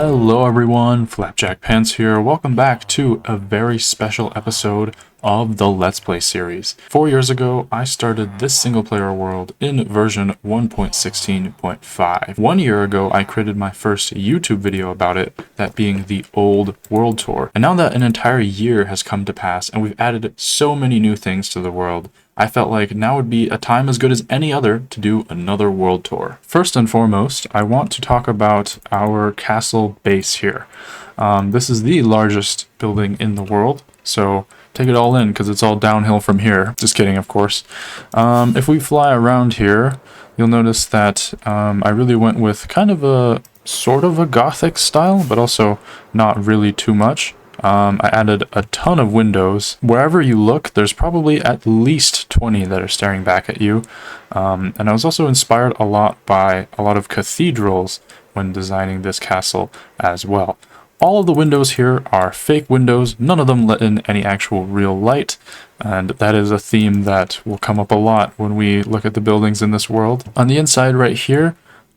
Hello everyone, Flapjack Pants here. Welcome back to a very special episode of the Let's Play series. 4 years ago, I started this single player world in version 1.16.5. 1 year ago, I created my first YouTube video about it, that being the old world tour. And now that an entire year has come to pass and we've added so many new things to the world, I felt like now would be a time as good as any other to do another world tour. First and foremost, I want to talk about our castle base here. This is the largest building in the world, so take it all in because it's all downhill from here. Just kidding, of course. If we fly around here, you'll notice that I really went with kind of a sort of a Gothic style, but also not really too much. I added a ton of windows. Wherever you look, there's probably at least 20 that are staring back at you. And I was also inspired a lot by a lot of cathedrals when designing this castle as well. All of the windows here are fake windows. None of them let in any actual real light. And that is a theme that will come up a lot when we look at the buildings in this world. On the inside right here,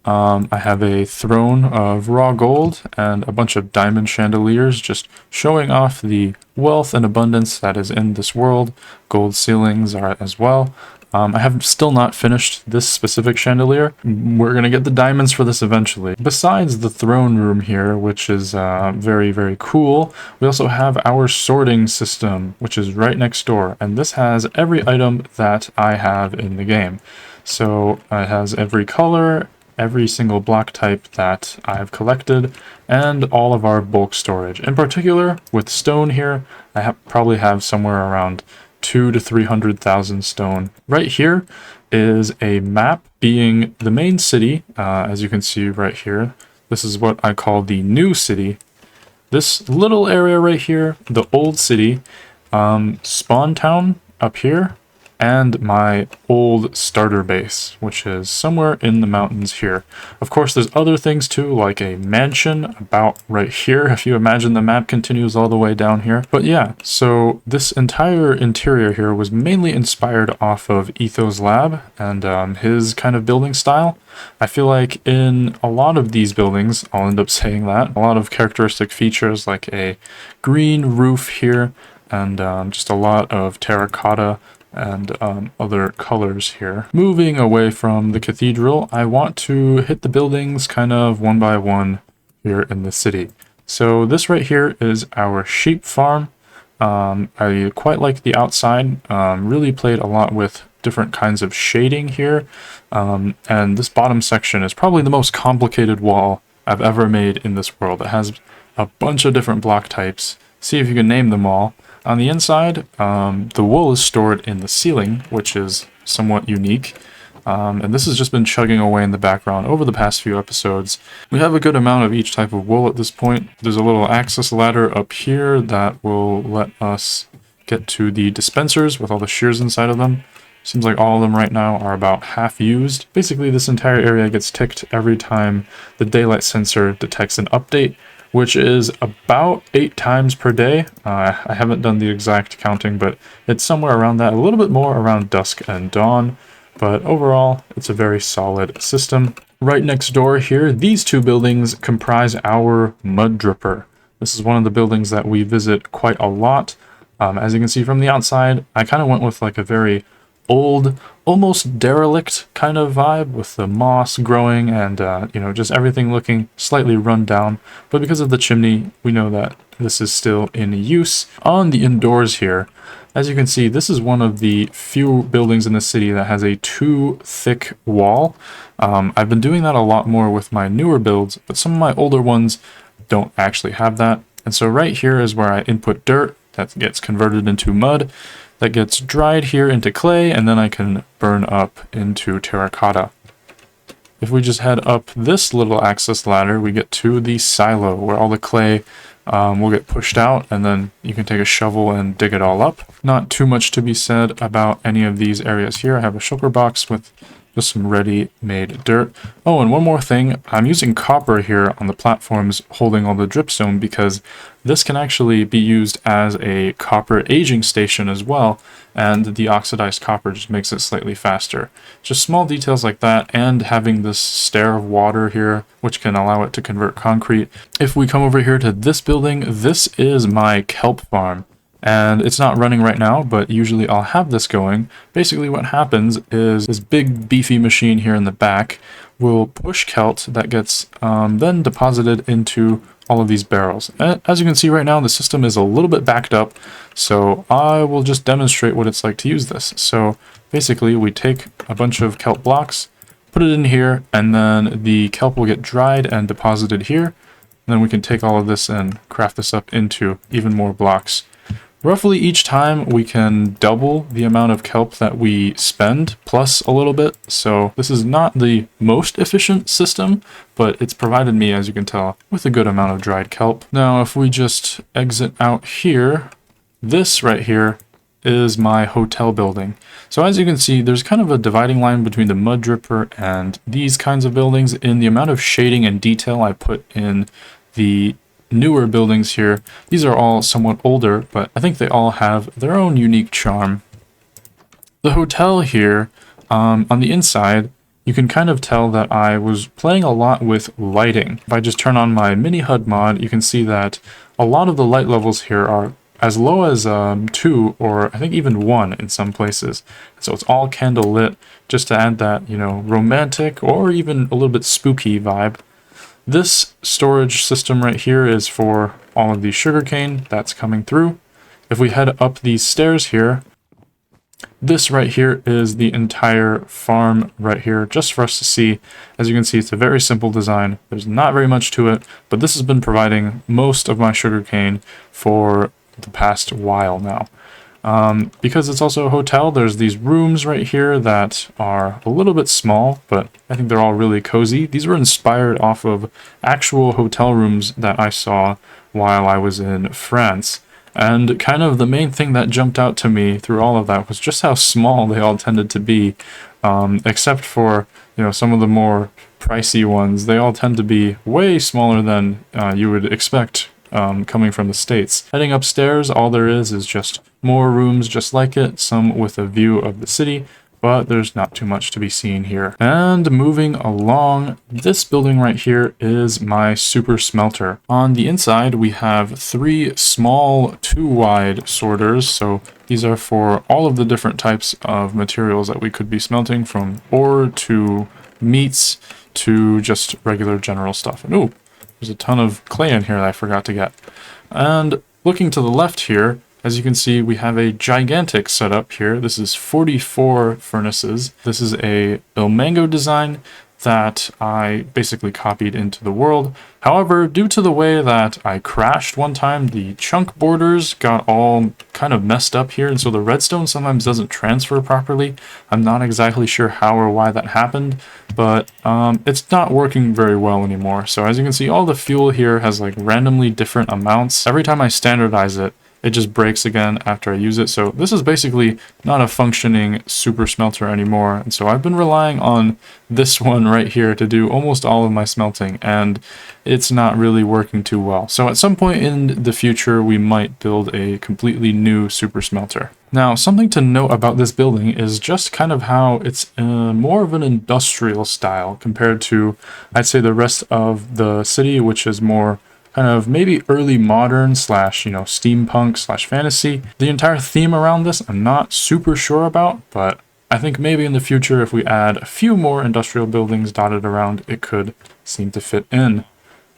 I have a throne of raw gold and a bunch of diamond chandeliers, just showing off the wealth and abundance that is in this world. Gold ceilings are as well. I have still not finished this specific chandelier. We're going to get the diamonds for this eventually. Besides the throne room here, which is very, very cool, we also have our sorting system, which is right next door. And this has every item that I have in the game. So it has every color, every single block type that I've collected, and all of our bulk storage. In particular, with stone here, I probably have somewhere around 200,000 to 300,000 stone. Right here is a map being the main city, as you can see right here. This is what I call the new city. This little area right here, the old city, spawn town up here, and my old starter base, which is somewhere in the mountains here. Of course, there's other things too, like a mansion about right here, if you imagine the map continues all the way down here. But yeah, so this entire interior here was mainly inspired off of Etho's lab and his kind of building style. I feel like in a lot of these buildings, I'll end up saying that, a lot of characteristic features like a green roof here and just a lot of terracotta and other colors here. Moving away from the cathedral, I want to hit the buildings kind of one by one here in the city. So this right here is our sheep farm. I quite like the outside, really played a lot with different kinds of shading here. And this bottom section is probably the most complicated wall I've ever made in this world. It has a bunch of different block types. See if you can name them all. On the inside, the wool is stored in the ceiling, which is somewhat unique. And this has just been chugging away in the background over the past few episodes. We have a good amount of each type of wool at this point. There's a little access ladder up here that will let us get to the dispensers with all the shears inside of them. Seems like all of them right now are about half used. Basically, this entire area gets ticked every time the daylight sensor detects an update, which is about 8 times per day. I haven't done the exact counting, but it's somewhere around that, a little bit more around dusk and dawn. But overall, it's a very solid system. Right next door here, these two buildings comprise our mud dripper. This is one of the buildings that we visit quite a lot. As you can see from the outside, I kind of went with like a very old, almost derelict kind of vibe with the moss growing and, you know, just everything looking slightly run down. But because of the chimney, we know that this is still in use. On the indoors here, as you can see, this is one of the few buildings in the city that has a too thick wall. I've been doing that a lot more with my newer builds, but some of my older ones don't actually have that. And so right here is where I input dirt that gets converted into mud, that gets dried here into clay, and then I can burn up into terracotta. If we just head up this little access ladder, we get to the silo where all the clay will get pushed out, and then you can take a shovel and dig it all up. Not too much to be said about any of these areas here. I have a shulker box with just some ready-made dirt. Oh, and one more thing, I'm using copper here on the platforms holding all the dripstone because this can actually be used as a copper aging station as well, and the oxidized copper just makes it slightly faster. Just small details like that, and having this stair of water here, which can allow it to convert concrete. If we come over here to this building, this is my kelp farm. And it's not running right now, but usually I'll have this going. Basically what happens is this big beefy machine here in the back will push kelp that gets then deposited into all of these barrels. And as you can see right now, the system is a little bit backed up, so I will just demonstrate what it's like to use this. So basically we take a bunch of kelp blocks, put it in here, and then the kelp will get dried and deposited here. And then we can take all of this and craft this up into even more blocks. Roughly each time we can double the amount of kelp that we spend, plus a little bit. So this is not the most efficient system, but it's provided me, as you can tell, with a good amount of dried kelp. Now, if we just exit out here, this right here is my hotel building. So as you can see, there's kind of a dividing line between the mud dripper and these kinds of buildings in the amount of shading and detail I put in the newer buildings here. These are all somewhat older, but I think they all have their own unique charm. The hotel here, on the inside, you can kind of tell that I was playing a lot with lighting. If I just turn on my mini HUD mod, you can see that a lot of the light levels here are as low as 2 or I think even 1 in some places. So it's all candle lit just to add that, you know, romantic or even a little bit spooky vibe. This storage system right here is for all of the sugarcane that's coming through. If we head up these stairs here, this right here is the entire farm right here, just for us to see. As you can see, it's a very simple design. There's not very much to it, but this has been providing most of my sugarcane for the past while now. Because it's also a hotel, there's these rooms right here that are a little bit small, but I think they're all really cozy. These were inspired off of actual hotel rooms that I saw while I was in France. And kind of the main thing that jumped out to me through all of that was just how small they all tended to be, except for, you know, some of the more pricey ones. They all tend to be way smaller than you would expect coming from the States. Heading upstairs, all there is just more rooms just like it, some with a view of the city, but there's not too much to be seen here. And moving along, this building right here is my super smelter. On the inside, we have 3 small 2-wide sorters, so these are for all of the different types of materials that we could be smelting, from ore to meats to just regular general stuff. And ooh, there's a ton of clay in here that I forgot to get. And looking to the left here, as you can see, we have a gigantic setup here. This is 44 furnaces. This is a Ilmango design that I basically copied into the world. However, due to the way that I crashed one time, the chunk borders got all kind of messed up here, and so the redstone sometimes doesn't transfer properly. I'm not exactly sure how or why that happened, but it's not working very well anymore. So as you can see, all the fuel here has like randomly different amounts. Every time I standardize it, it just breaks again after I use it. So this is basically not a functioning super smelter anymore. And so I've been relying on this one right here to do almost all of my smelting, and it's not really working too well. So at some point in the future, we might build a completely new super smelter. Now, something to note about this building is just kind of how it's more of an industrial style compared to, I'd say, the rest of the city, which is more kind of maybe early modern slash, you know, steampunk slash fantasy. The entire theme around this I'm not super sure about, but I think maybe in the future, if we add a few more industrial buildings dotted around, it could seem to fit in.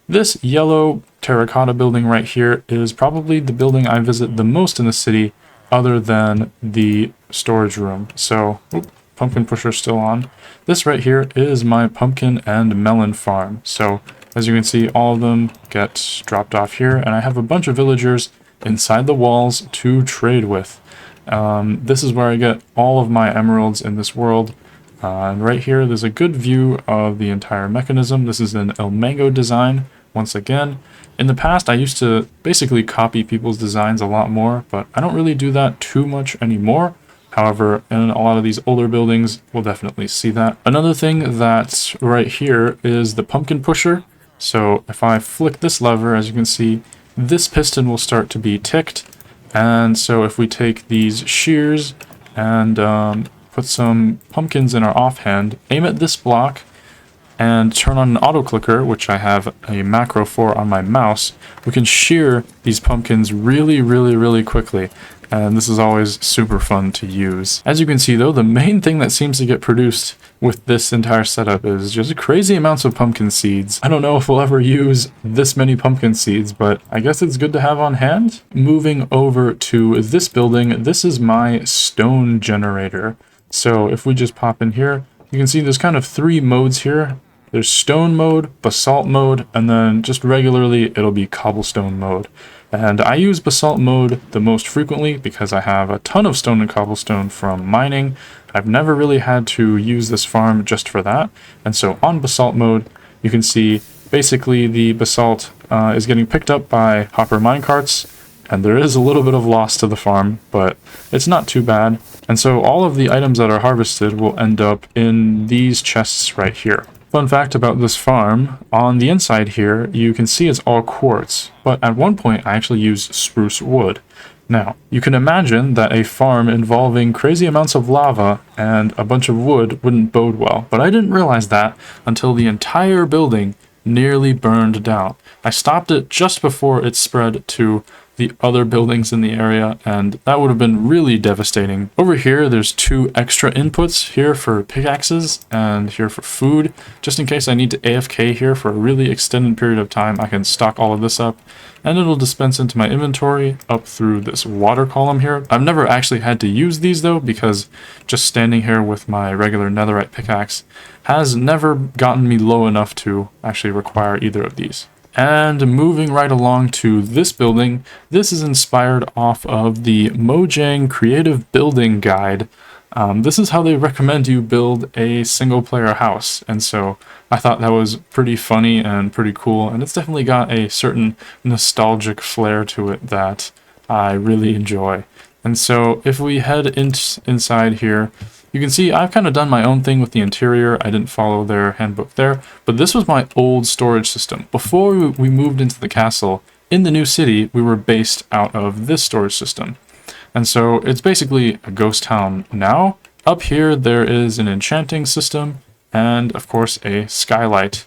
This yellow terracotta building right here is probably the building I visit the most in the city, other than the storage room. So, pumpkin pusher still on. This right here is my pumpkin and melon farm. So as you can see, all of them get dropped off here, and I have a bunch of villagers inside the walls to trade with. This is where I get all of my emeralds in this world. And right here, there's a good view of the entire mechanism. This is an Ilmango design, once again. In the past, I used to basically copy people's designs a lot more, but I don't really do that too much anymore. However, in a lot of these older buildings, we'll definitely see that. Another thing that's right here is the pumpkin pusher. So if I flick this lever, as you can see, this piston will start to be ticked. And so if we take these shears and put some pumpkins in our offhand, aim at this block, and turn on an auto clicker, which I have a macro for on my mouse, we can shear these pumpkins really quickly. And this is always super fun to use. As you can see though, the main thing that seems to get produced with this entire setup is just crazy amounts of pumpkin seeds. I don't know if we'll ever use this many pumpkin seeds, but I guess it's good to have on hand. Moving over to this building, this is my stone generator. So if we just pop in here, you can see there's kind of 3 modes here. There's stone mode, basalt mode, and then just regularly it'll be cobblestone mode. And I use basalt mode the most frequently because I have a ton of stone and cobblestone from mining. I've never really had to use this farm just for that. And so on basalt mode, you can see basically the basalt is getting picked up by hopper minecarts, and there is a little bit of loss to the farm, but it's not too bad. And so all of the items that are harvested will end up in these chests right here. Fun fact about this farm, on the inside here, you can see it's all quartz, but at one point I actually used spruce wood. Now, you can imagine that a farm involving crazy amounts of lava and a bunch of wood wouldn't bode well, but I didn't realize that until the entire building nearly burned down. I stopped it just before it spread to the other buildings in the area, and that would have been really devastating. Over here, there's 2 extra inputs here for pickaxes and here for food. Just in case I need to AFK here for a really extended period of time, I can stock all of this up, and it'll dispense into my inventory up through this water column here. I've never actually had to use these though, because just standing here with my regular netherite pickaxe has never gotten me low enough to actually require either of these. And moving right along to this building, this is inspired off of the Mojang Creative Building Guide. This is how they recommend you build a single player house, and so I thought that was pretty funny and pretty cool, and it's definitely got a certain nostalgic flair to it that I really enjoy. And so if we head inside here, you can see I've kind of done my own thing with the interior. I didn't follow their handbook there, but this was my old storage system. Before we moved into the castle, in the new city, we were based out of this storage system. And so it's basically a ghost town now. Up here, there is an enchanting system and, of course, a skylight.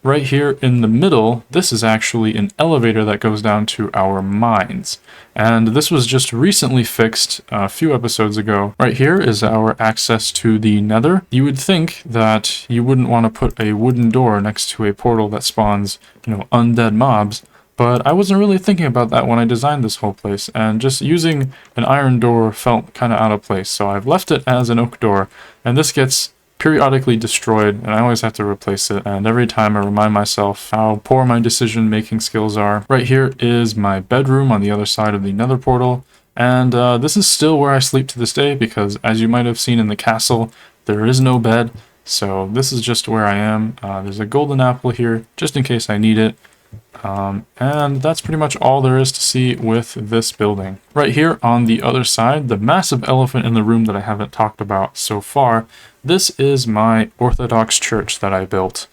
Right here in the middle, this is actually an elevator that goes down to our mines. And this was just recently fixed a few episodes ago. Right here is our access to the Nether. You would think that you wouldn't want to put a wooden door next to a portal that spawns, undead mobs. But I wasn't really thinking about that when I designed this whole place, and just using an iron door felt kind of out of place. So I've left it as an oak door, and this gets periodically destroyed, and I always have to replace it, and every time I remind myself how poor my decision making skills are. Right here is my bedroom on the other side of the Nether portal, and this is still where I sleep to this day, because as you might have seen in the castle, there is no bed, so this is just where I am. There's a golden apple here just in case I need it. And that's pretty much all there is to see with this building. Right here on the other side, the massive elephant in the room that I haven't talked about so far, this is my Orthodox church that I built.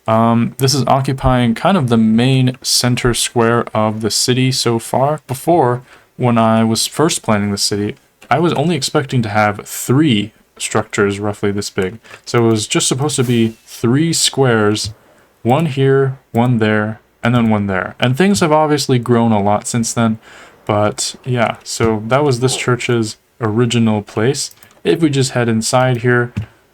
This is occupying kind of the main center square of the city so far. Before, when I was first planning the city, I was only expecting to have 3 structures roughly this big. So it was just supposed to be 3 squares, one here, one there, and then one there. And things have obviously grown a lot since then, but yeah, so that was this church's original place. If we just head inside here,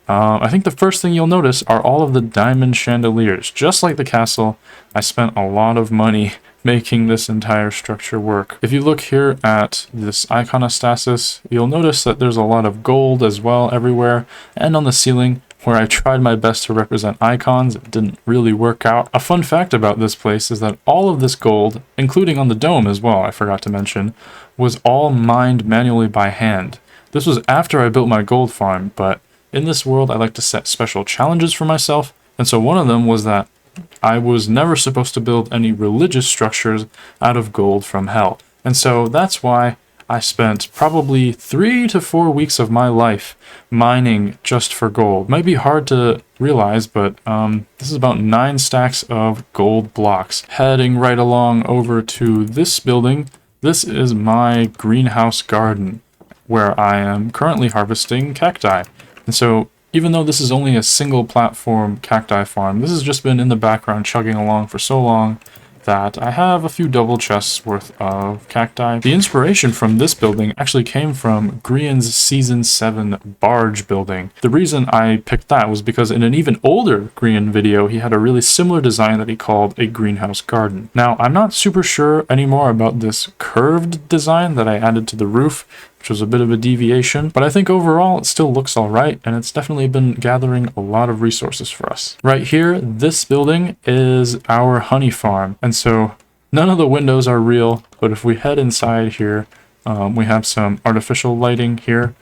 I think the first thing you'll notice are all of the diamond chandeliers. Just like the castle, I spent a lot of money making this entire structure work. If you look here at this iconostasis, you'll notice that there's a lot of gold as well everywhere, and on the ceiling, where I tried my best to represent icons. It didn't really work out. A fun fact about this place is that all of this gold, including on the dome as well, I forgot to mention, was all mined manually by hand. This was after I built my gold farm, but in this world I like to set special challenges for myself, and so one of them was that I was never supposed to build any religious structures out of gold from hell. And so that's why I spent probably 3 to 4 weeks of my life mining just for gold. Might be hard to realize, but this is about 9 stacks of gold blocks. Heading right along over to this building, this is my greenhouse garden. where I am currently harvesting cacti. And so even though this is only a single platform cacti farm, this has just been in the background chugging along for so long that I have a few double chests worth of cacti. The inspiration from this building actually came from Grian's Season 7 barge building. The reason I picked that was because in an even older Grian video, he had a really similar design that he called a greenhouse garden. Now, I'm not super sure anymore about this curved design that I added to the roof, which was a bit of a deviation, but I think overall it still looks alright, and it's definitely been gathering a lot of resources for us. Right here, this building is our honey farm, and so none of the windows are real, but if we head inside here, we have some artificial lighting here.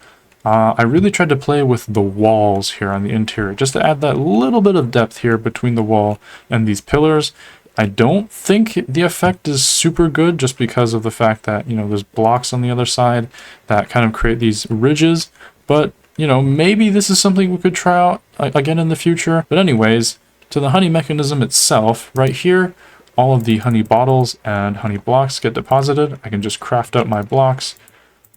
I really tried to play with the walls here on the interior, just to add that little bit of depth here between the wall and these pillars. I don't think the effect is super good just because of the fact that, you know, there's blocks on the other side that kind of create these ridges, but, you know, maybe this is something we could try out again in the future. But anyways, to the honey mechanism itself, right here, all of the honey bottles and honey blocks get deposited. I can just craft up my blocks,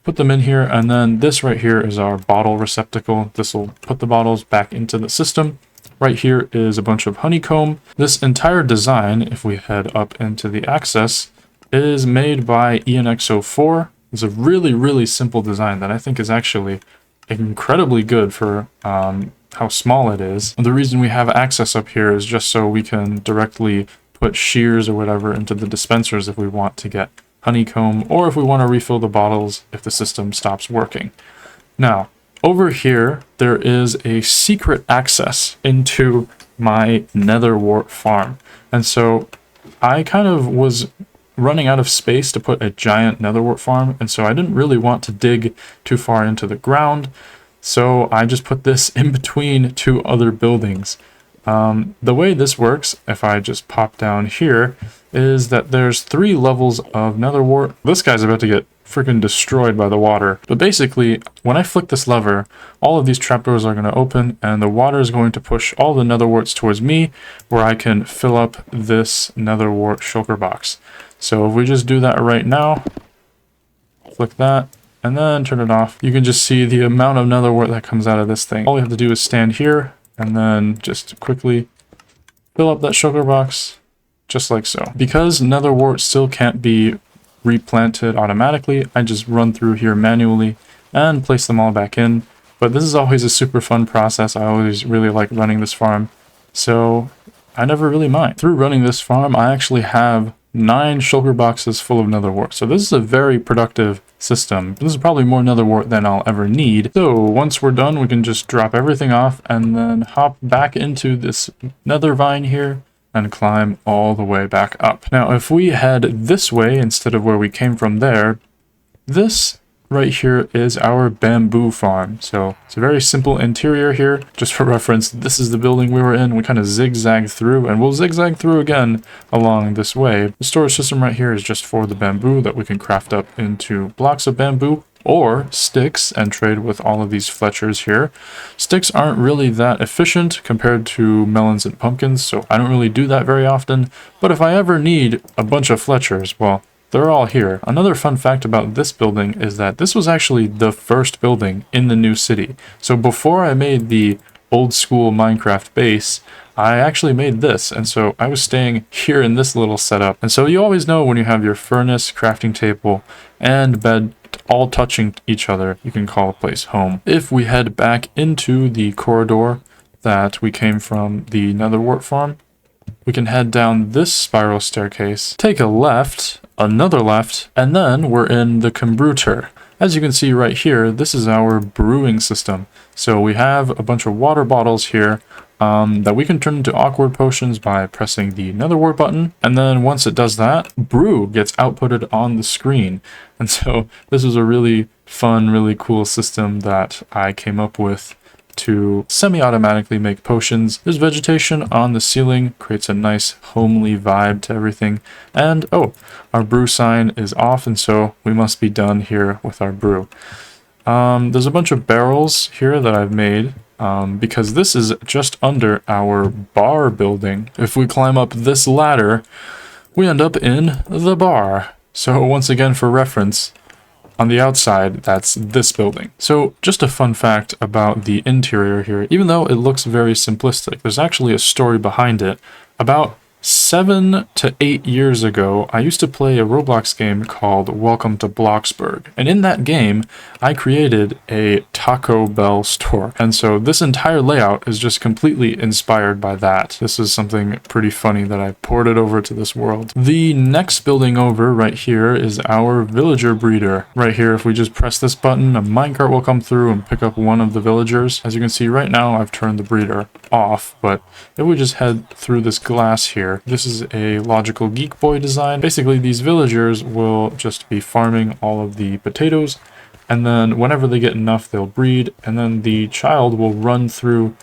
put them in here, and then this right here is our bottle receptacle. This will put the bottles back into the system. Right here is a bunch of honeycomb. This entire design, if we head up into the access, is made by ENX04. It's a really, really simple design that I think is actually incredibly good for how small it is. The reason we have access up here is just so we can directly put shears or whatever into the dispensers if we want to get honeycomb, or if we want to refill the bottles if the system stops working. Now, over here, there is a secret access into my nether wart farm. And so I kind of was running out of space to put a giant nether wart farm, and so I didn't really want to dig too far into the ground. So I just put this in between two other buildings. The way this works, if I just pop down here, is that there's 3 levels of nether wart. This guy's about to get freaking destroyed by the water. But basically, when I flick this lever, all of these trapdoors are going to open, and the water is going to push all the nether warts towards me, where I can fill up this nether wart shulker box. So if we just do that right now, flick that, and then turn it off, you can just see the amount of nether wart that comes out of this thing. All you have to do is stand here, and then just quickly fill up that shulker box, just like so. Because nether wart still can't be replanted automatically, I just run through here manually and place them all back in. But this is always a super fun process. I always really like running this farm, so I never really mind. Through running this farm, I actually have 9 shulker boxes full of nether wart. So this is a very productive system. This is probably more nether wart than I'll ever need. So once we're done, we can just drop everything off and then hop back into this nether vine here and climb all the way back up. Now, if we head this way instead of where we came from there, this right here is our bamboo farm. So it's a very simple interior here. Just for reference, this is the building we were in. We kind of zigzagged through, and we'll zigzag through again along this way. The storage system right here is just for the bamboo that we can craft up into blocks of bamboo or sticks and trade with all of these Fletchers here. Sticks aren't really that efficient compared to melons and pumpkins, so I don't really do that very often. But if I ever need a bunch of Fletchers, well, they're all here. Another fun fact about this building is that this was actually the first building in the new city. So before I made the old school Minecraft base, I actually made this, and so I was staying here in this little setup. And so you always know when you have your furnace, crafting table, and bed all touching each other, you can call a place home. If we head back into the corridor that we came from the nether wart farm, we can head down this spiral staircase, take a left, another left, and then we're in the Combruter. As you can see right here, this is our brewing system. So we have a bunch of water bottles here that we can turn into awkward potions by pressing the nether wart button. And then once it does that, brew gets outputted on the screen. And so this was a really fun, really cool system that I came up with to semi-automatically make potions. There's vegetation on the ceiling, creates a nice homely vibe to everything. And oh, our brew sign is off, and so we must be done here with our brew. There's a bunch of barrels here that I've made because this is just under our bar building. If we climb up this ladder, we end up in the bar. So once again, for reference, On the outside, that's this building. So just a fun fact about the interior here, even though it looks very simplistic, there's actually a story behind it. About 7 to 8 years ago, I used to play a Roblox game called Welcome to Bloxburg. And in that game, I created a Taco Bell store. And so this entire layout is just completely inspired by that. This is something pretty funny that I ported over to this world. The next building over right here is our villager breeder. Right here, if we just press this button, a minecart will come through and pick up one of the villagers. As you can see right now, I've turned the breeder off, but if we just head through this glass here, this is a logical Geek Boy design. Basically, these villagers will just be farming all of the potatoes, and then whenever they get enough, they'll breed, and then the child will run through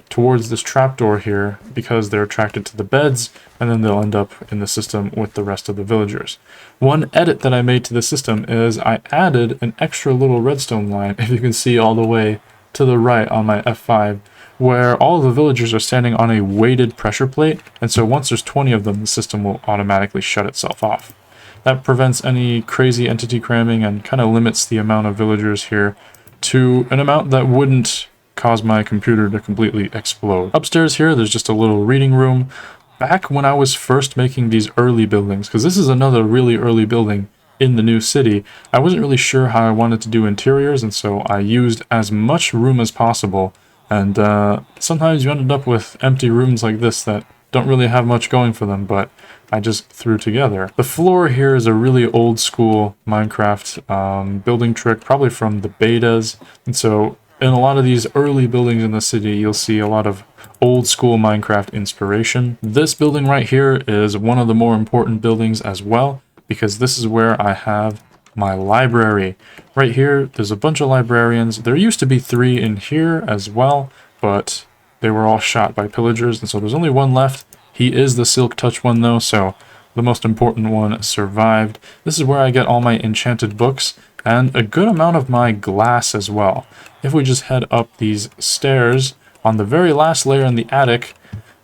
towards this trapdoor here because they're attracted to the beds, and then they'll end up in the system with the rest of the villagers. One edit that I made to the system is I added an extra little redstone line, if you can see all the way to the right on my F5, where all of the villagers are standing on a weighted pressure plate, and so once there's 20 of them, the system will automatically shut itself off. That prevents any crazy entity cramming and kind of limits the amount of villagers here to an amount that wouldn't cause my computer to completely explode. Upstairs here, there's just a little reading room. Back when I was first making these early buildings, because this is another really early building in the new city, I wasn't really sure how I wanted to do interiors, and so I used as much room as possible. And sometimes you ended up with empty rooms like this that don't really have much going for them, but I just threw together. The floor here is a really old school Minecraft building trick, probably from the betas. And so in a lot of these early buildings in the city, you'll see a lot of old school Minecraft inspiration. This building right here is one of the more important buildings as well, because this is where I have my library. Right here, there's a bunch of librarians. There used to be 3 in here as well, but they were all shot by pillagers, and so there's only one left. He is the Silk Touch one though, so the most important one survived. This is where I get all my enchanted books, and a good amount of my glass as well. If we just head up these stairs, on the very last layer in the attic,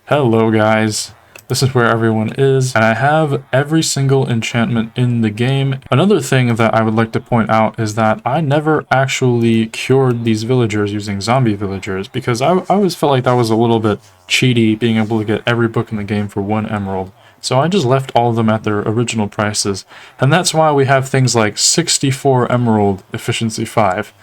hello guys. This is where everyone is, and I have every single enchantment in the game. Another thing that I would like to point out is that I never actually cured these villagers using zombie villagers, because I always felt like that was a little bit cheaty, being able to get every book in the game for 1 emerald. So I just left all of them at their original prices, and that's why we have things like 64 emerald efficiency 5.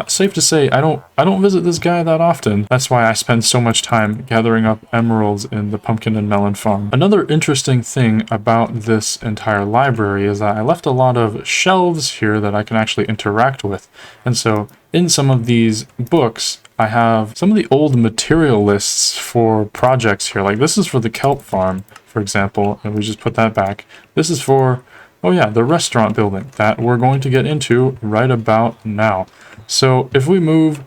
Safe to say, I don't visit this guy that often. That's why I spend so much time gathering up emeralds in the pumpkin and melon farm. Another interesting thing about this entire library is that I left a lot of shelves here that I can actually interact with. And so in some of these books, I have some of the old material lists for projects here. Like this is for the kelp farm, for example, and we just put that back. This is for, oh yeah, the restaurant building that we're going to get into right about now. So if we move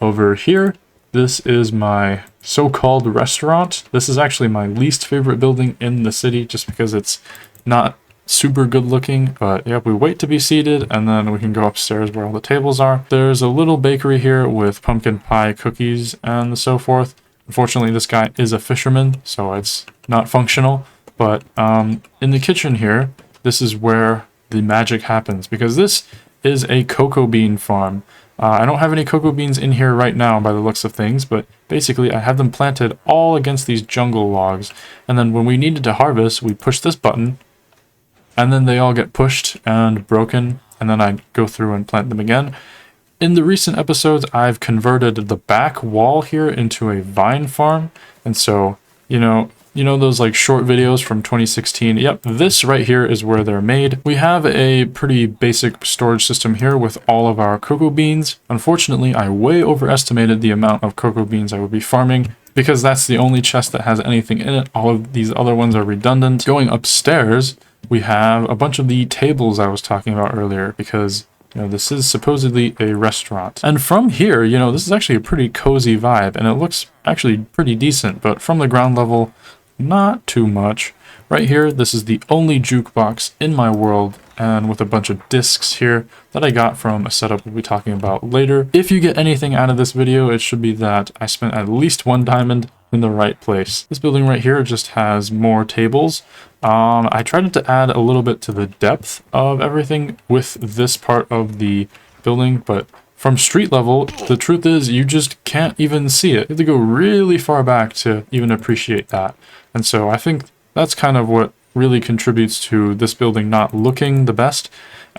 over here, this is my so-called restaurant. This is actually my least favorite building in the city just because it's not super good looking, but yeah, we wait to be seated and then we can go upstairs where all the tables are. There's a little bakery here with pumpkin pie cookies and so forth. Unfortunately, this guy is a fisherman, so it's not functional, but in the kitchen here, this is where the magic happens, because this is a cocoa bean farm. I don't have any cocoa beans in here right now by the looks of things, but basically I have them planted all against these jungle logs, and then when we needed to harvest, we push this button, and then they all get pushed and broken, and then I go through and plant them again. In the recent episodes, I've converted the back wall here into a vine farm, and so, you know those like short videos from 2016? Yep, this right here is where they're made. We have a pretty basic storage system here with all of our cocoa beans. Unfortunately, I way overestimated the amount of cocoa beans I would be farming, because that's the only chest that has anything in it. All of these other ones are redundant. Going upstairs, we have a bunch of the tables I was talking about earlier, because this is supposedly a restaurant. And from here, this is actually a pretty cozy vibe, and it looks actually pretty decent, but from the ground level, not too much. Right here, this is the only jukebox in my world, and with a bunch of discs here that I got from a setup we'll be talking about later. If you get anything out of this video, it should be that I spent at least 1 diamond in the right place. This building right here just has more tables. I tried to add a little bit to the depth of everything with this part of the building, but from street level, the truth is you just can't even see it. You have to go really far back to even appreciate that. And so I think that's kind of what really contributes to this building not looking the best.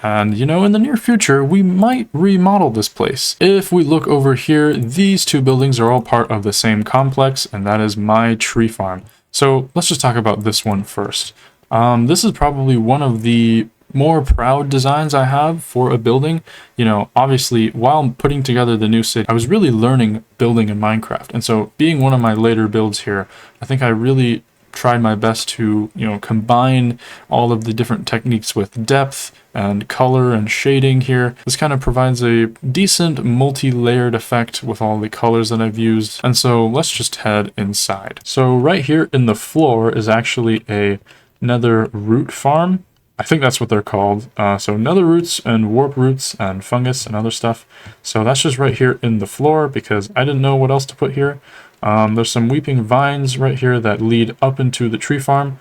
And, you know, in the near future, we might remodel this place. If we look over here, these two buildings are all part of the same complex, and that is my tree farm. So let's just talk about this one first. This is probably one of the more proud designs I have for a building. You know, obviously, while putting together the new city, I was really learning building in Minecraft. And so being one of my later builds here, I think I really tried my best to, you know, combine all of the different techniques with depth and color and shading here. This kind of provides a decent multi-layered effect with all the colors that I've used. And so let's just head inside. So right here in the floor is actually a nether root farm. I think that's what they're called. So nether roots and warp roots and fungus and other stuff. So that's just right here in the floor because I didn't know what else to put here. There's some weeping vines right here that lead up into the tree farm.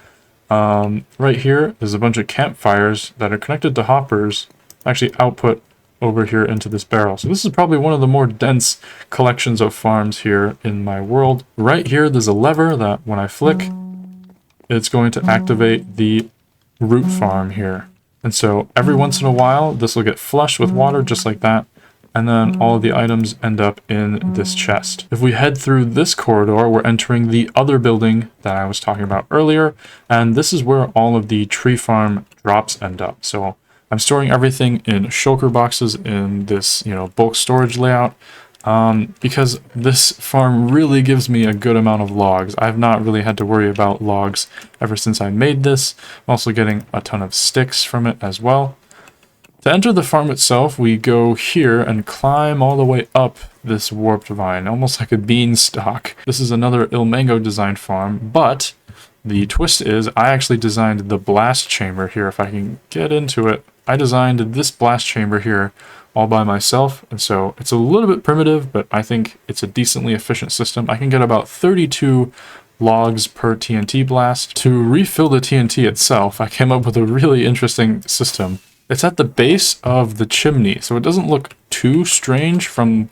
Right here is a bunch of campfires that are connected to hoppers, actually output over here into this barrel. So this is probably one of the more dense collections of farms here in my world. Right here, there's a lever that when I flick, it's going to activate the root farm here. And so every once in a while, this will get flushed with water just like that. And then all of the items end up in this chest. If we head through this corridor, we're entering the other building that I was talking about earlier. And this is where all of the tree farm drops end up. So I'm storing everything in shulker boxes in this, you know, bulk storage layout. Because this farm really gives me a good amount of logs. I've not really had to worry about logs ever since I made this. I'm also getting a ton of sticks from it as well. To enter the farm itself, we go here and climb all the way up this warped vine, almost like a beanstalk. This is another Ilmango designed farm, but the twist is I actually designed the blast chamber here. If I can get into it, I designed this blast chamber here all by myself, and so it's a little bit primitive, but I think it's a decently efficient system. I can get about 32 logs per TNT blast. To refill the TNT itself, I came up with a really interesting system. It's at the base of the chimney, so it doesn't look too strange from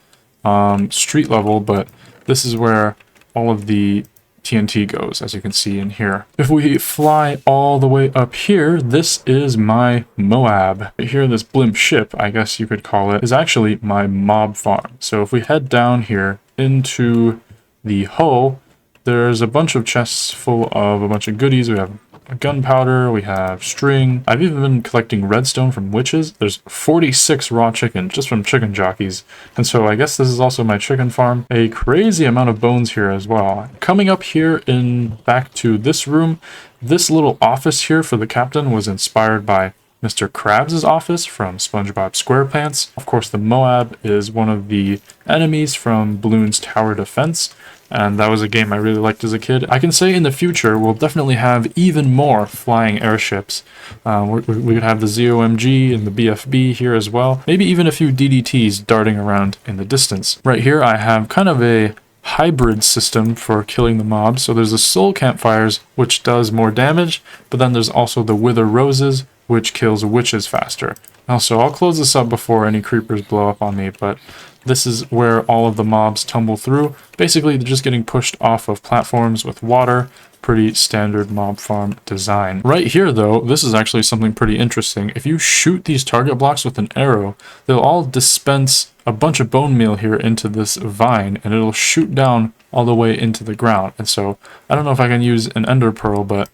street level, but this is where all of the TNT goes, as you can see in here. If we fly all the way up here, this is my Moab. Here, this blimp ship, I guess you could call it, is actually my mob farm. So if we head down here into the hull, there's a bunch of chests full of a bunch of goodies. We have gunpowder, we have string. I've even been collecting redstone from witches. There's 46 raw chicken just from chicken jockeys. And so I guess this is also my chicken farm. A crazy amount of bones here as well. Coming up here in back to this room, this little office here for the captain was inspired by Mr. Krabs' office from SpongeBob SquarePants. Of course, the Moab is one of the enemies from Bloons Tower Defense. And that was a game I really liked as a kid. I can say in the future, we'll definitely have even more flying airships. We could have the ZOMG and the BFB here as well. Maybe even a few DDTs darting around in the distance. Right here, I have kind of a hybrid system for killing the mobs. So there's the soul campfires, which does more damage, but then there's also the wither roses, which kills witches faster. Also, I'll close this up before any creepers blow up on me, but this is where all of the mobs tumble through. Basically, they're just getting pushed off of platforms with water. Pretty standard mob farm design. Right here, though, this is actually something pretty interesting. If you shoot these target blocks with an arrow, they'll all dispense a bunch of bone meal here into this vine, and it'll shoot down all the way into the ground. And so, I don't know if I can use an ender pearl, but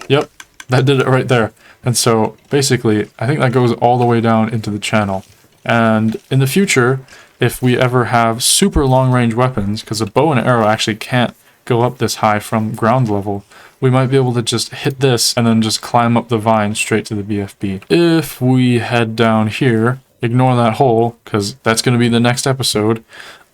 yep, that did it right there. And so, basically, I think that goes all the way down into the channel. And in the future, if we ever have super long-range weapons, because a bow and arrow actually can't go up this high from ground level, we might be able to just hit this and then just climb up the vine straight to the BFB. If we head down here, ignore that hole, because that's going to be the next episode,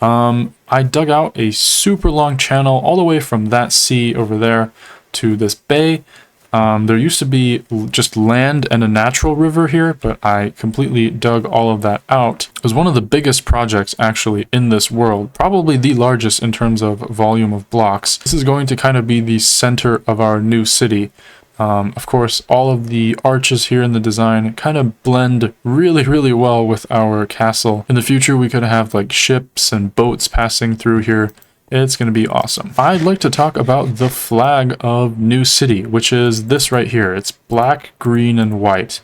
I dug out a super long channel all the way from that sea over there to this bay. There used to be just land and a natural river here, but I completely dug all of that out. It was one of the biggest projects actually in this world, probably the largest in terms of volume of blocks. This is going to kind of be the center of our new city. Of course, all of the arches here in the design kind of blend really, really well with our castle. In the future, we could have like ships and boats passing through here. It's going to be awesome. I'd like to talk about the flag of New City, which is this right here. It's black, green, and white.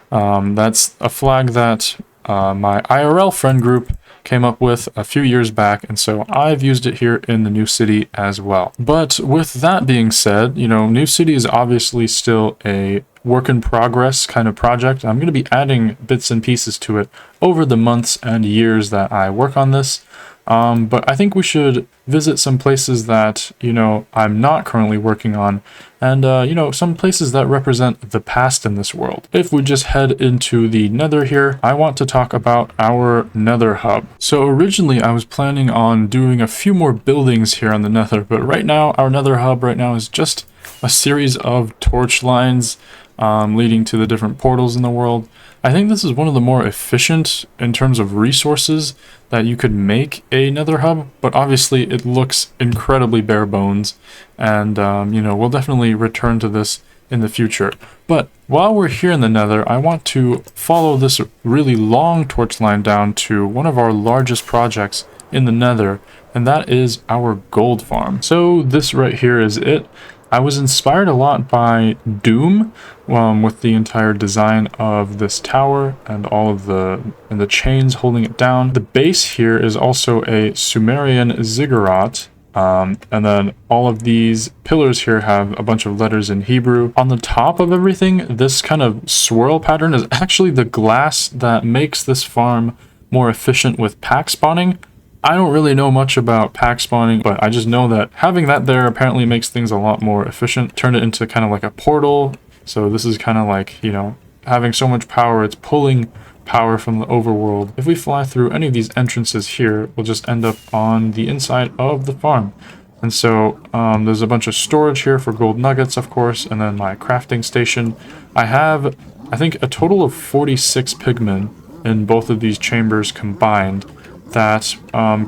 That's a flag that my IRL friend group came up with a few years back, and so I've used it here in the new city as well. But with that being said, you know, new city is obviously still a work in progress kind of project. I'm going to be adding bits and pieces to it over the months and years that I work on this. But I think we should visit some places that, you know, I'm not currently working on, and, you know, some places that represent the past in this world. If we just head into the Nether here, I want to talk about our Nether hub. So originally I was planning on doing a few more buildings here on the Nether, but right now our Nether hub right now is just a series of torch lines leading to the different portals in the world. I think this is one of the more efficient in terms of resources that you could make a Nether hub, but obviously it looks incredibly bare bones, and you know, we'll definitely return to this in the future. But while we're here in the Nether, I want to follow this really long torch line down to one of our largest projects in the Nether, and that is our gold farm. So this right here is it. I was inspired a lot by Doom with the entire design of this tower and all of the chains holding it down. The base here is also a Sumerian ziggurat, and then all of these pillars here have a bunch of letters in Hebrew. On the top of everything, this kind of swirl pattern is actually the glass that makes this farm more efficient with pack spawning. I don't really know much about pack spawning, but I just know that having that there apparently makes things a lot more efficient. Turn it into kind of like a portal. So this is kind of like, you know, having so much power, it's pulling power from the overworld. If we fly through any of these entrances here, we'll just end up on the inside of the farm. And so there's a bunch of storage here for gold nuggets, of course, and then my crafting station. I have, I think, a total of 46 pigmen in both of these chambers combined that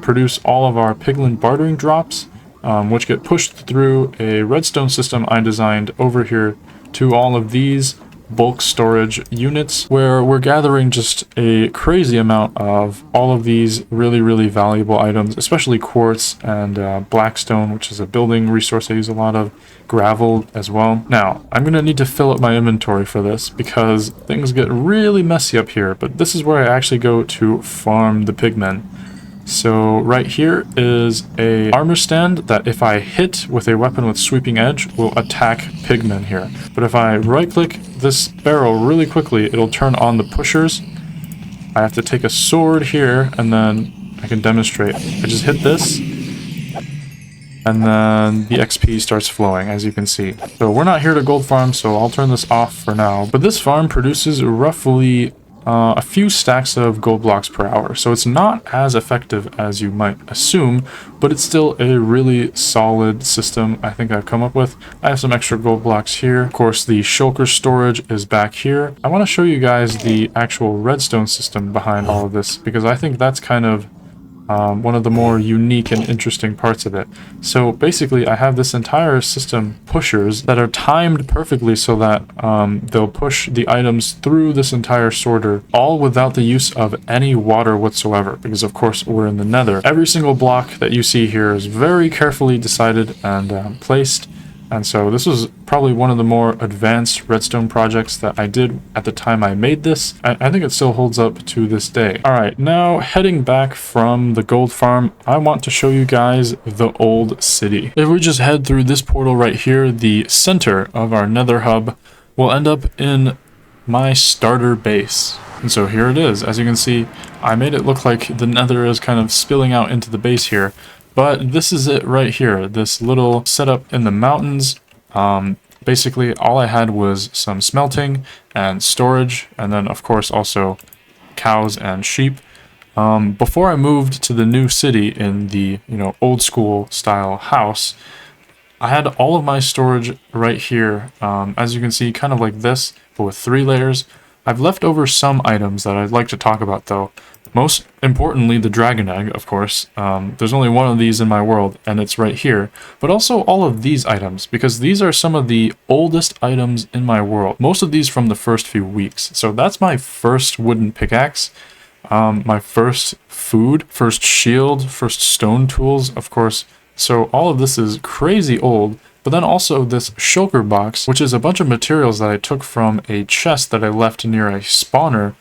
produce all of our piglin bartering drops, which get pushed through a redstone system I designed over here to all of these bulk storage units, where we're gathering just a crazy amount of all of these really, really valuable items, especially quartz and blackstone, which is a building resource I use a lot of, gravel as well. Now, I'm going to need to fill up my inventory for this because things get really messy up here, but this is where I actually go to farm the pigmen. So right here is a armor stand that if I hit with a weapon with sweeping edge will attack pigmen here. But if I right click this barrel really quickly, it'll turn on the pushers. I have to take a sword here and then I can demonstrate. I just hit this and then the XP starts flowing, as you can see. So we're not here to gold farm, so I'll turn this off for now. But this farm produces roughly a few stacks of gold blocks per hour, so it's not as effective as you might assume, but it's still a really solid system I think I've come up with. I have some extra gold blocks here. Of course, the shulker storage is back here. I want to show you guys the actual redstone system behind all of this, because I think that's kind of one of the more unique and interesting parts of it. So basically I have this entire system pushers that are timed perfectly so that they'll push the items through this entire sorter, all without the use of any water whatsoever, because of course we're in the Nether. Every single block that you see here is very carefully decided and placed. And so this was probably one of the more advanced redstone projects that I did at the time I made this. I think it still holds up to this day. Alright, now heading back from the gold farm, I want to show you guys the old city. If we just head through this portal right here, the center of our Nether hub, we'll end up in my starter base. And so here it is. As you can see, I made it look like the Nether is kind of spilling out into the base here. But this is it right here, this little setup in the mountains. Basically, all I had was some smelting and storage, and then of course also cows and sheep. Before I moved to the new city in the old school style house, I had all of my storage right here, as you can see, kind of like this, but with 3 layers. I've left over some items that I'd like to talk about though. Most importantly, the dragon egg, of course. There's only one of these in my world, and it's right here. But also all of these items, because these are some of the oldest items in my world. Most of these from the first few weeks. So that's my first wooden pickaxe, my first food, first shield, first stone tools, of course. So all of this is crazy old. But then also this shulker box, which is a bunch of materials that I took from a chest that I left near a spawner,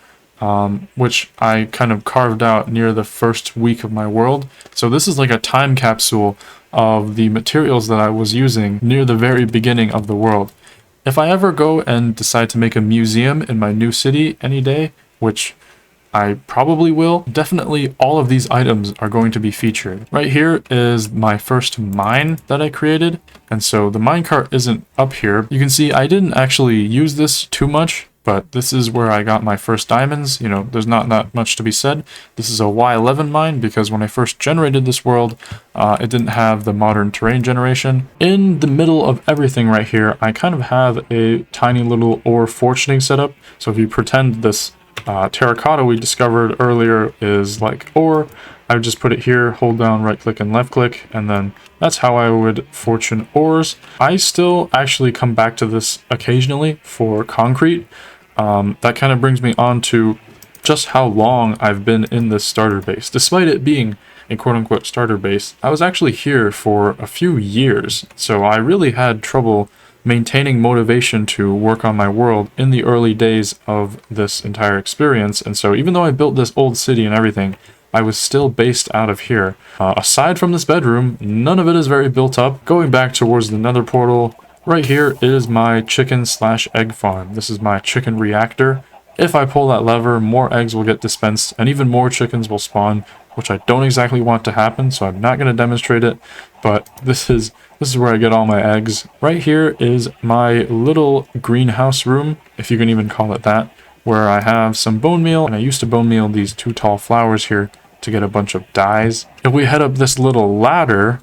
which I kind of carved out near the first week of my world. So this is like a time capsule of the materials that I was using near the very beginning of the world. If I ever go and decide to make a museum in my new city any day, which I probably will, definitely all of these items are going to be featured. Right here is my first mine that I created, and so the minecart isn't up here. You can see I didn't actually use this too much, but this is where I got my first diamonds. You know, there's not that much to be said. This is a Y11 mine because when I first generated this world, it didn't have the modern terrain generation. In the middle of everything right here, I kind of have a tiny little ore fortuning setup. So if you pretend this terracotta we discovered earlier is like ore, I would just put it here, hold down right click and left click, and then that's how I would fortune ores. I still actually come back to this occasionally for concrete. That kind of brings me on to just how long I've been in this starter base. Despite it being a quote-unquote starter base, I was actually here for a few years, so I really had trouble maintaining motivation to work on my world in the early days of this entire experience. And so even though I built this old city and everything, I was still based out of here. Aside from this bedroom, none of it is very built up. Going back towards the Nether portal, right here is my chicken/egg farm. This is my chicken reactor. If I pull that lever, more eggs will get dispensed and even more chickens will spawn, which I don't exactly want to happen, so I'm not going to demonstrate it, but this is where I get all my eggs. Right here is my little greenhouse room, if you can even call it that, where I have some bone meal, and I used to bone meal these 2 tall flowers here to get a bunch of dyes. If we head up this little ladder,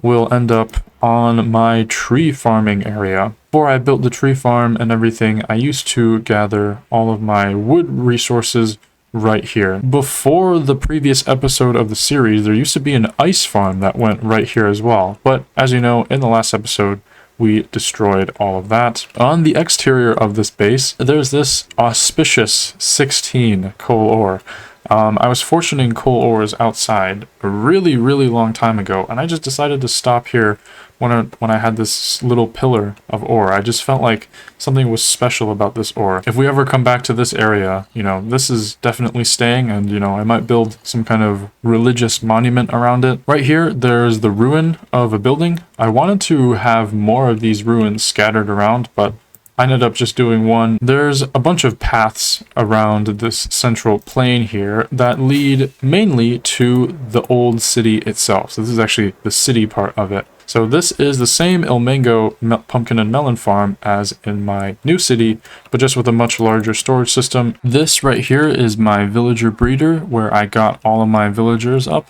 we'll end up on my tree farming area. Before I built the tree farm and everything, I used to gather all of my wood resources right here. Before the previous episode of the series, there used to be an ice farm that went right here as well. But as you know, in the last episode, we destroyed all of that. On the exterior of this base, there's this auspicious 16 coal ore. I was fortuning coal ores outside a really long time ago, and I just decided to stop here when I had this little pillar of ore. I just felt like something was special about this ore. If we ever come back to this area, you know, this is definitely staying, and you know, I might build some kind of religious monument around it. Right here, there's the ruin of a building. I wanted to have more of these ruins scattered around, but I ended up just doing one. There's a bunch of paths around this central plain here that lead mainly to the old city itself. So this is actually the city part of it. So this is the same Ilmango pumpkin and melon farm as in my new city, but just with a much larger storage system. This right here is my villager breeder, where I got all of my villagers up.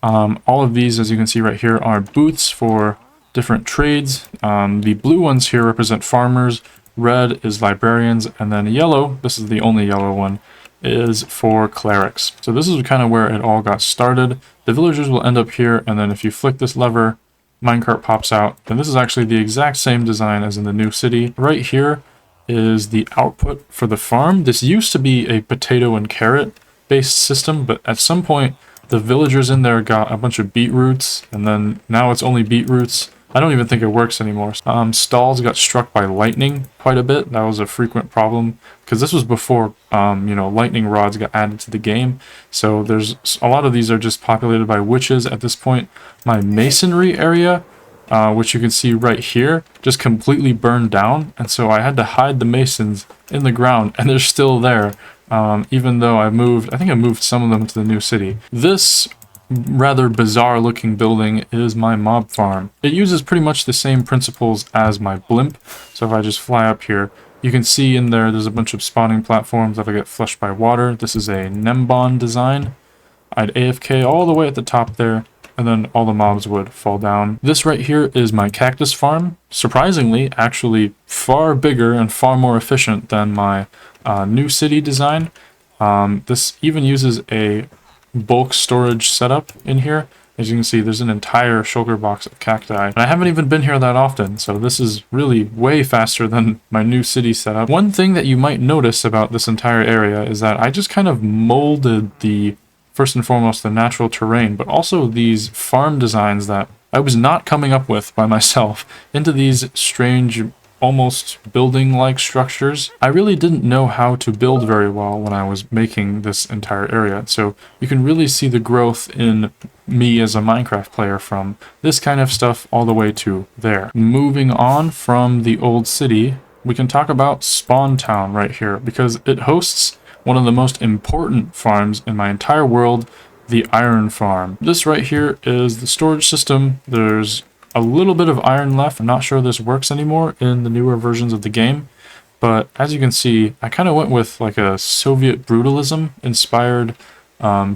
All of these, as you can see right here, are booths for different trades. The blue ones here represent farmers. Red is librarians, and then yellow, this is the only yellow one, is for clerics. So this is kind of where it all got started. The villagers will end up here, and then if you flick this lever, minecart pops out. And this is actually the exact same design as in the new city. Right here is the output for the farm. This used to be a potato and carrot based system, but at some point the villagers in there got a bunch of beetroots, and then now it's only beetroots. I don't even think it works anymore. Stalls got struck by lightning quite a bit. That was a frequent problem because this was before, you know, lightning rods got added to the game. So there's a lot of these are just populated by witches at this point. My masonry area, which you can see right here, just completely burned down. And so I had to hide the masons in the ground, and they're still there. Even though I think I moved some of them to the new city. This rather bizarre looking building is my mob farm. It uses pretty much the same principles as my blimp. So if I just fly up here, you can see in there's a bunch of spawning platforms that'll get flushed by water. This is a Nembon design. I'd AFK all the way at the top there, and then all the mobs would fall down. This right here is my cactus farm. Surprisingly, actually far bigger and far more efficient than my new city design. This even uses a bulk storage setup in here. As you can see, there's an entire shulker box of cacti. And I haven't even been here that often, so this is really way faster than my new city setup. One thing that you might notice about this entire area is that I just kind of molded first and foremost, the natural terrain, but also these farm designs that I was not coming up with by myself into these strange, almost building-like structures. I really didn't know how to build very well when I was making this entire area, so you can really see the growth in me as a Minecraft player from this kind of stuff all the way to there. Moving on from the old city, we can talk about Spawn Town right here, because it hosts one of the most important farms in my entire world, the iron farm. This right here is the storage system. There's a little bit of iron left. I'm not sure this works anymore in the newer versions of the game, but as you can see, I kind of went with like a Soviet brutalism inspired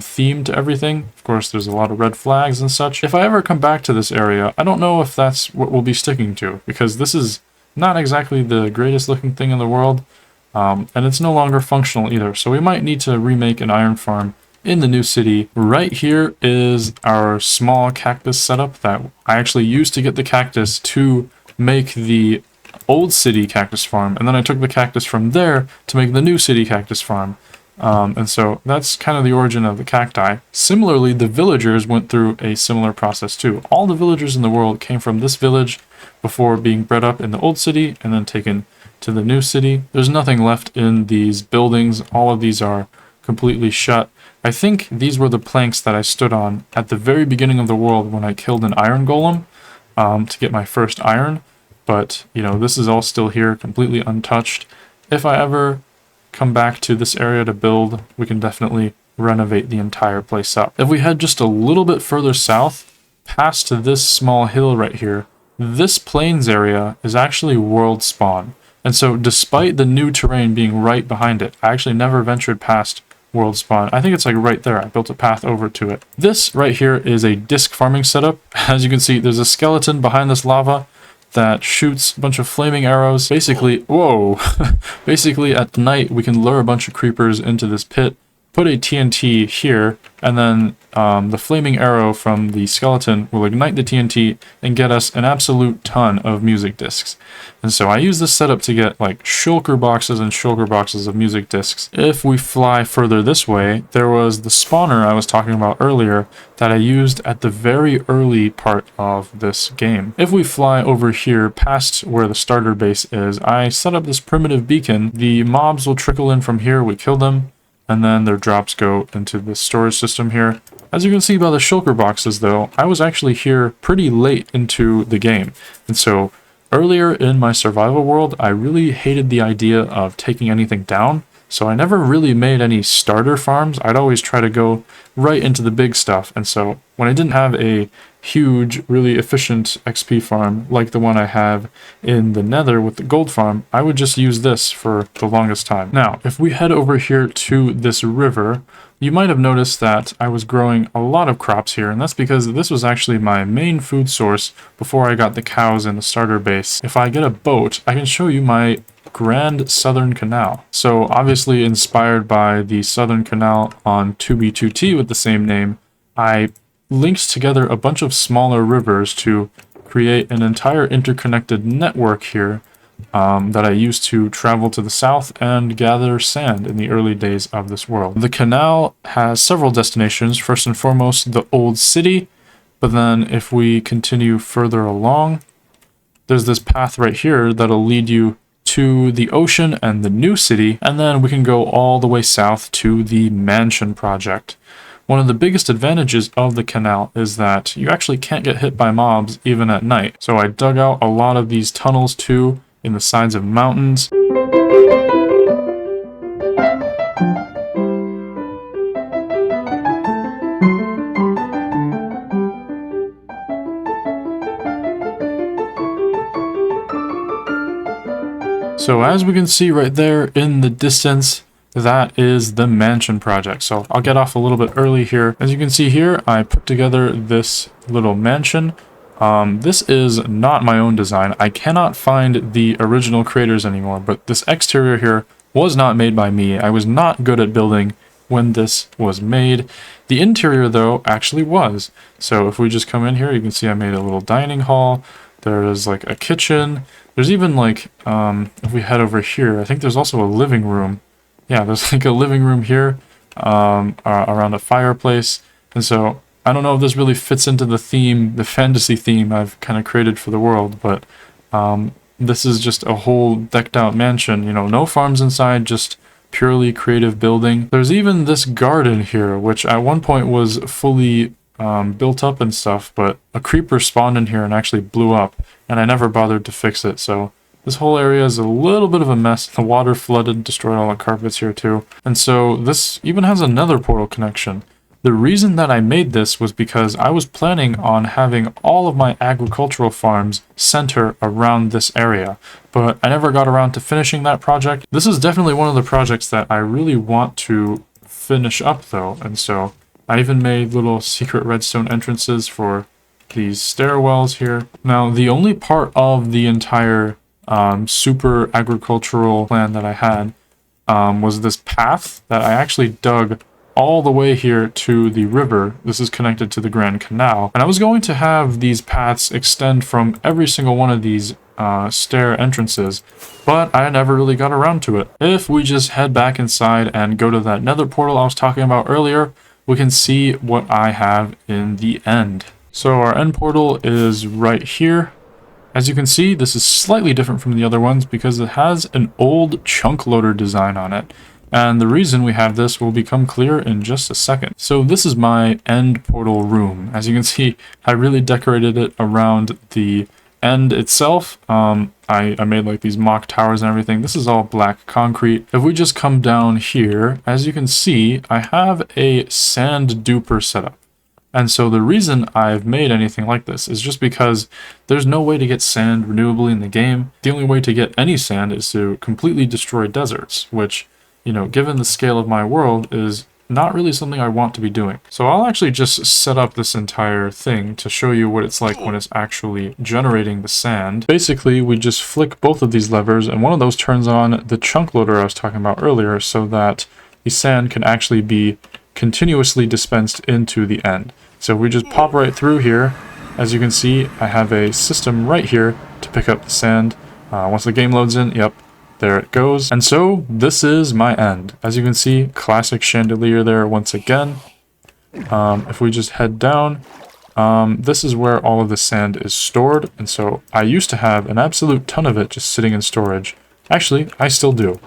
theme to everything. Of course, there's a lot of red flags and such. If I ever come back to this area, I don't know if that's what we'll be sticking to, because this is not exactly the greatest looking thing in the world, and it's no longer functional either. So we might need to remake an iron farm in the new city. Right here is our small cactus setup that I actually used to get the cactus to make the old city cactus farm, and then I took the cactus from there to make the new city cactus farm. And so that's kind of the origin of the cacti. Similarly, the villagers went through a similar process too. All the villagers in the world came from this village before being bred up in the old city and then taken to the new city. There's nothing left in these buildings. All of these are completely shut. I think these were the planks that I stood on at the very beginning of the world when I killed an iron golem to get my first iron. But, you know, this is all still here, completely untouched. If I ever come back to this area to build, we can definitely renovate the entire place up. If we head just a little bit further south, past this small hill right here, this plains area is actually world spawn. And so despite the new terrain being right behind it, I actually never ventured past world spawn. I think it's like right there. I built a path over to it. This right here is a disc farming setup. As you can see, there's a skeleton behind this lava that shoots a bunch of flaming arrows. Basically, whoa! Basically, at night, we can lure a bunch of creepers into this pit, put a TNT here, and then the flaming arrow from the skeleton will ignite the TNT and get us an absolute ton of music discs. And so I use this setup to get like shulker boxes and shulker boxes of music discs. If we fly further this way, there was the spawner I was talking about earlier that I used at the very early part of this game. If we fly over here past where the starter base is, I set up this primitive beacon. The mobs will trickle in from here, we kill them, and then their drops go into the storage system here. As you can see by the shulker boxes though, I was actually here pretty late into the game. And so earlier in my survival world, I really hated the idea of taking anything down. So I never really made any starter farms. I'd always try to go right into the big stuff. And so when I didn't have a huge, really efficient XP farm like the one I have in the Nether with the gold farm, I would just use this for the longest time. Now, if we head over here to this river, you might have noticed that I was growing a lot of crops here, and that's because this was actually my main food source before I got the cows in the starter base. If I get a boat, I can show you my Grand Southern Canal. So obviously inspired by the Southern Canal on 2B2T with the same name, I linked together a bunch of smaller rivers to create an entire interconnected network here that I used to travel to the south and gather sand in the early days of this world. The canal has several destinations. First and foremost, the old city, but then if we continue further along, there's this path right here that'll lead you to the ocean and the new city, and then we can go all the way south to the mansion project. One of the biggest advantages of the canal is that you actually can't get hit by mobs even at night. So I dug out a lot of these tunnels too in the sides of mountains. So as we can see right there in the distance, that is the mansion project. So I'll get off a little bit early here. As you can see here, I put together this little mansion. This is not my own design. I cannot find the original creators anymore, but this exterior here was not made by me. I was not good at building when this was made. The interior, though, actually was. So if we just come in here, you can see I made a little dining hall. There's like a kitchen. There's even like, if we head over here, I think there's also a living room. Yeah, there's like a living room here around a fireplace. And so I don't know if this really fits into the theme, the fantasy theme I've kind of created for the world, but this is just a whole decked out mansion. You know, no farms inside, just purely creative building. There's even this garden here, which at one point was fully built up and stuff, but a creeper spawned in here and actually blew up, and I never bothered to fix it. So this whole area is a little bit of a mess. The water flooded, destroyed all the carpets here too. And so this even has another portal connection. The reason that I made this was because I was planning on having all of my agricultural farms center around this area, but I never got around to finishing that project. This is definitely one of the projects that I really want to finish up though, and so I even made little secret redstone entrances for these stairwells here. Now, the only part of the entire super agricultural plan that I had was this path that I actually dug all the way here to the river. This is connected to the Grand Canal, and I was going to have these paths extend from every single one of these stair entrances, but I never really got around to it. If we just head back inside and go to that nether portal I was talking about earlier, we can see what I have in the end. So our end portal is right here. As you can see, this is slightly different from the other ones because it has an old chunk loader design on it. And the reason we have this will become clear in just a second. So this is my end portal room. As you can see, I really decorated it around the end itself. I made like these mock towers and everything. This is all black concrete. If we just come down here, as you can see, I have a sand duper setup. And so the reason I've made anything like this is just because there's no way to get sand renewably in the game. The only way to get any sand is to completely destroy deserts, which, you know, given the scale of my world, is not really something I want to be doing. So I'll actually just set up this entire thing to show you what it's like when it's actually generating the sand. Basically, we just flick both of these levers, and one of those turns on the chunk loader I was talking about earlier so that the sand can actually be continuously dispensed into the end. So we just pop right through here. As you can see, I have a system right here to pick up the sand. Once the game loads in, yep, there it goes. And so this is my end. As you can see, classic chandelier there once again. If we just head down, this is where all of the sand is stored. And so I used to have an absolute ton of it just sitting in storage. Actually, I still do.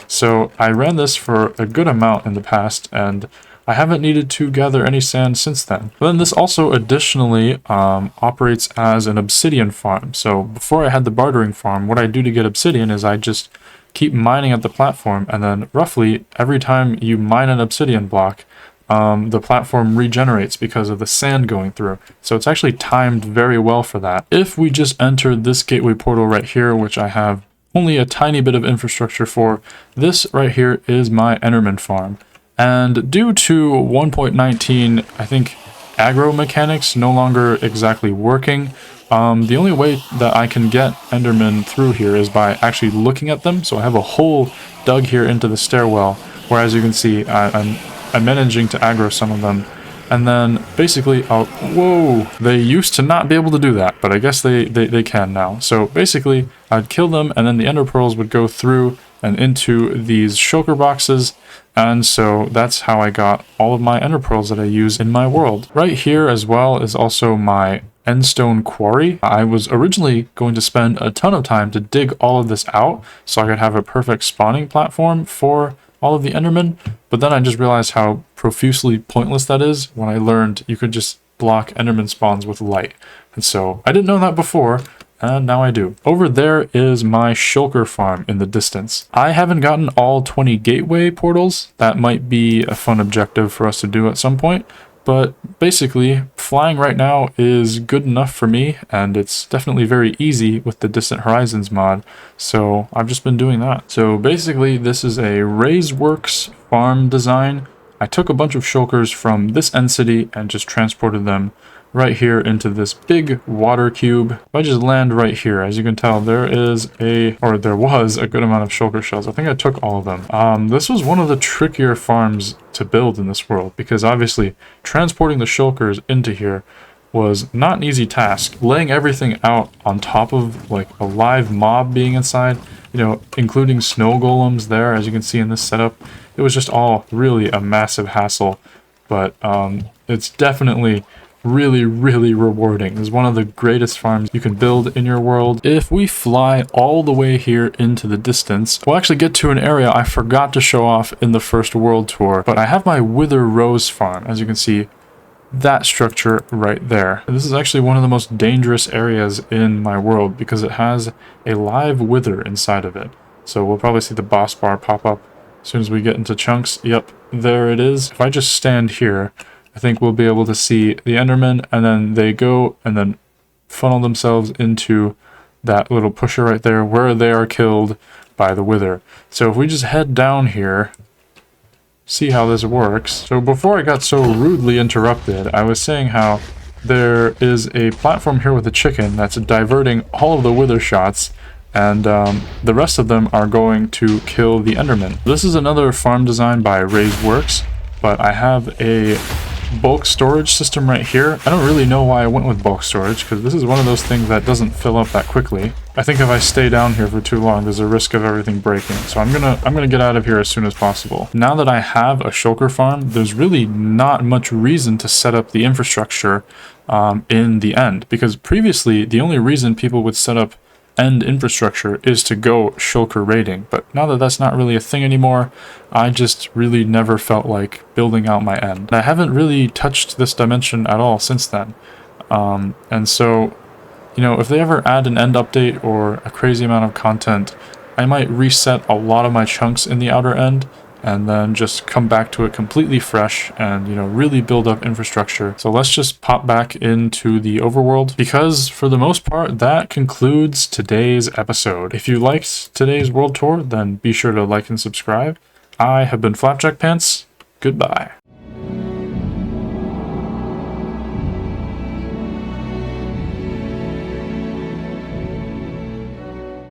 So I ran this for a good amount in the past, and I haven't needed to gather any sand since then. But then this also additionally operates as an obsidian farm. So before I had the bartering farm, what I do to get obsidian is I just keep mining at the platform, and then roughly every time you mine an obsidian block, the platform regenerates because of the sand going through. So it's actually timed very well for that. If we just enter this gateway portal right here, which I have only a tiny bit of infrastructure for, this right here is my Enderman farm. And due to 1.19, I think aggro mechanics no longer exactly working, the only way that I can get Endermen through here is by actually looking at them. So I have a hole dug here into the stairwell, where as you can see, I'm managing to aggro some of them. And then basically, whoa, they used to not be able to do that, but I guess they can now. So basically, I'd kill them, and then the ender pearls would go through and into these shulker boxes, and so that's how I got all of my ender pearls that I use in my world. Right here as well is also my endstone quarry. I was originally going to spend a ton of time to dig all of this out so I could have a perfect spawning platform for all of the endermen, but then I just realized how profusely pointless that is when I learned you could just block enderman spawns with light. And so I didn't know that before, and now I do. Over there is my shulker farm in the distance. I haven't gotten all 20 gateway portals. That might be a fun objective for us to do at some point, But basically, flying right now is good enough for me, and it's definitely very easy with the Distant Horizons mod, so I've just been doing that. So basically, this is a Raiseworks farm design. I took a bunch of shulkers from this end city and just transported them right here into this big water cube. If I just land right here, as you can tell, there was a good amount of shulker shells. I think I took all of them. This was one of the trickier farms to build in this world, because obviously transporting the shulkers into here was not an easy task. Laying everything out on top of like a live mob being inside, you know, including snow golems there, as you can see in this setup, it was just all really a massive hassle. But it's definitely really rewarding. It's one of the greatest farms you can build in your world. If we fly all the way here into the distance, we'll actually get to an area I forgot to show off in the first world tour, but I have my Wither Rose farm. As you can see, that structure right there. This is actually one of the most dangerous areas in my world because it has a live wither inside of it. So we'll probably see the boss bar pop up as soon as we get into chunks. Yep, there it is. If I just stand here, I think we'll be able to see the Endermen, and then they go and then funnel themselves into that little pusher right there where they are killed by the wither. So if we just head down here, see how this works. So before I got so rudely interrupted, I was saying how there is a platform here with a chicken that's diverting all of the wither shots, and the rest of them are going to kill the Enderman. This is another farm design by Raiseworks, but I have a bulk storage system right here. I don't really know why I went with bulk storage, because this is one of those things that doesn't fill up that quickly. I think if I stay down here for too long, there's a risk of everything breaking. So I'm gonna get out of here as soon as possible. Now that I have a shulker farm, there's really not much reason to set up the infrastructure in the end, because previously the only reason people would set up end infrastructure is to go shulker raiding, but now that that's not really a thing anymore, I just really never felt like building out my end. And I haven't really touched this dimension at all since then, and so, you know, if they ever add an end update or a crazy amount of content, I might reset a lot of my chunks in the outer end and then just come back to it completely fresh and, you know, really build up infrastructure. So let's just pop back into the overworld, because for the most part, that concludes today's episode. If you liked today's world tour, then be sure to like and subscribe. I have been Flapjack Pants. Goodbye.